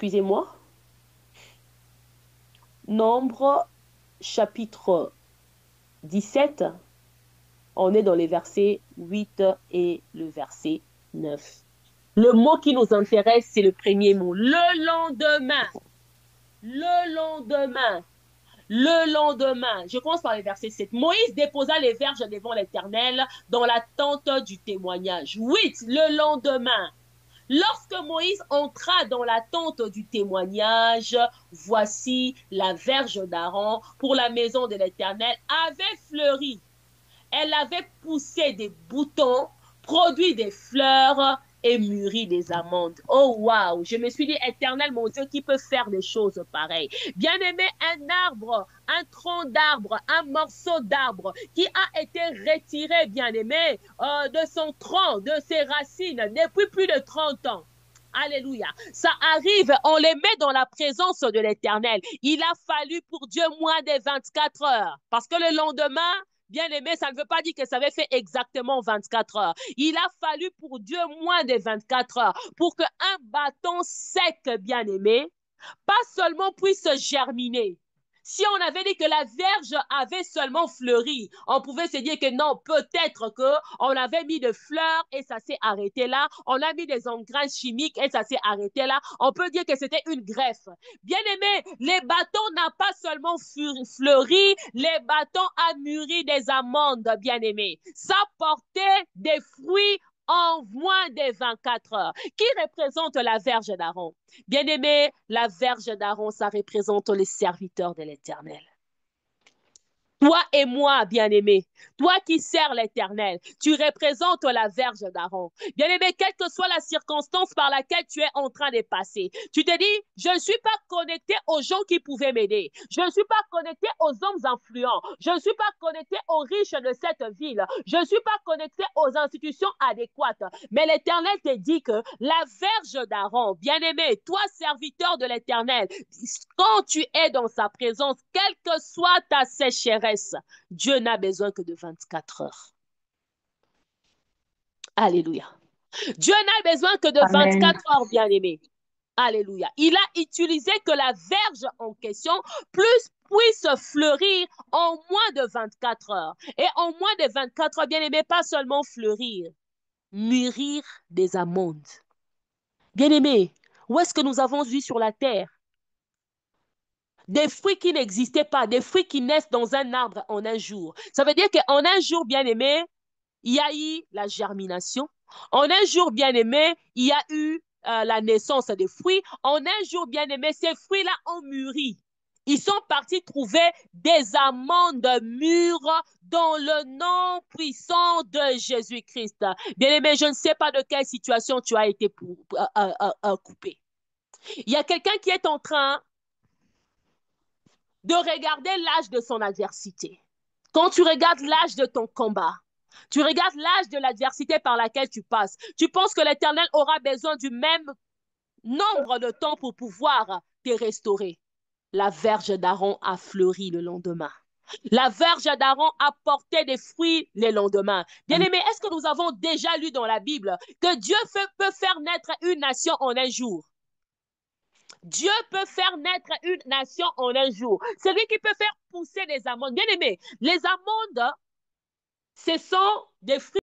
excusez-moi, Nombre chapitre 17, on est dans les versets 8 et le verset 9. Le mot qui nous intéresse, c'est le premier mot. Le lendemain. Le lendemain. Le lendemain. Je commence par le verset 7. Moïse déposa les verges devant l'Éternel dans la tente du témoignage. 8. Le lendemain. Lorsque Moïse entra dans la tente du témoignage, voici la verge d'Aaron pour la maison de l'Éternel avait fleuri. Elle avait poussé des boutons, produit des fleurs et mûri des amandes. Oh waouh, je me suis dit, Éternel, mon Dieu, qui peut faire des choses pareilles. Bien aimé, un arbre, un tronc d'arbre, un morceau d'arbre qui a été retiré, bien aimé, de son tronc, de ses racines, depuis plus de 30 ans. Alléluia. Ça arrive, on les met dans la présence de l'Éternel. Il a fallu pour Dieu moins de 24 heures. Parce que le lendemain, bien aimé, ça ne veut pas dire que ça avait fait exactement 24 heures. Il a fallu pour Dieu moins de 24 heures pour qu'un bâton sec, bien aimé, pas seulement puisse germiner. Si on avait dit que la verge avait seulement fleuri, on pouvait se dire que non, peut-être qu'on avait mis des fleurs et ça s'est arrêté là. On a mis des engrais chimiques et ça s'est arrêté là. On peut dire que c'était une greffe. Bien aimé, les bâtons n'ont pas seulement fleuri, les bâtons ont mûri des amandes, bien aimé. Ça portait des fruits en moins de 24 heures. Qui représente la verge d'Aaron? Bien-aimé, la verge d'Aaron, ça représente les serviteurs de l'Éternel. Toi et moi, bien-aimé, toi qui sers l'Éternel, tu représentes la verge d'Aaron. Bien-aimé, quelle que soit la circonstance par laquelle tu es en train de passer, tu te dis, je ne suis pas connecté aux gens qui pouvaient m'aider. Je ne suis pas connecté aux hommes influents. Je ne suis pas connecté aux riches de cette ville. Je ne suis pas connecté aux institutions adéquates. Mais l'Éternel te dit que la verge d'Aaron, bien-aimé, toi serviteur de l'Éternel, quand tu es dans sa présence, quelle que soit ta sécheresse, Dieu n'a besoin que de 24 heures. Alléluia. Dieu n'a besoin que de Amen. 24 heures, bien-aimé. Alléluia. Il a utilisé que la verge en question puisse fleurir en moins de 24 heures. Et en moins de 24 heures, bien-aimé, pas seulement fleurir, mûrir des amandes. Bien-aimé, où est-ce que nous avons vu sur la terre? Des fruits qui n'existaient pas, des fruits qui naissent dans un arbre en un jour. Ça veut dire qu'en un jour, bien aimé, il y a eu la germination. En un jour, bien aimé, il y a eu la naissance des fruits. En un jour, bien aimé, ces fruits-là ont mûri. Ils sont partis trouver des amandes mûres dans le nom puissant de Jésus-Christ. Bien aimé, je ne sais pas de quelle situation tu as été coupé. Il y a quelqu'un qui est en train de regarder l'âge de son adversité. Quand tu regardes l'âge de ton combat, tu regardes l'âge de l'adversité par laquelle tu passes, tu penses que l'Éternel aura besoin du même nombre de temps pour pouvoir te restaurer. La verge d'Aaron a fleuri le lendemain. La verge d'Aaron a porté des fruits le lendemain. Bien-aimé, est-ce que nous avons déjà lu dans la Bible que Dieu peut faire naître une nation en un jour? Dieu peut faire naître une nation en un jour. C'est lui qui peut faire pousser des amandes. Bien aimé, les amandes, ce sont des fruits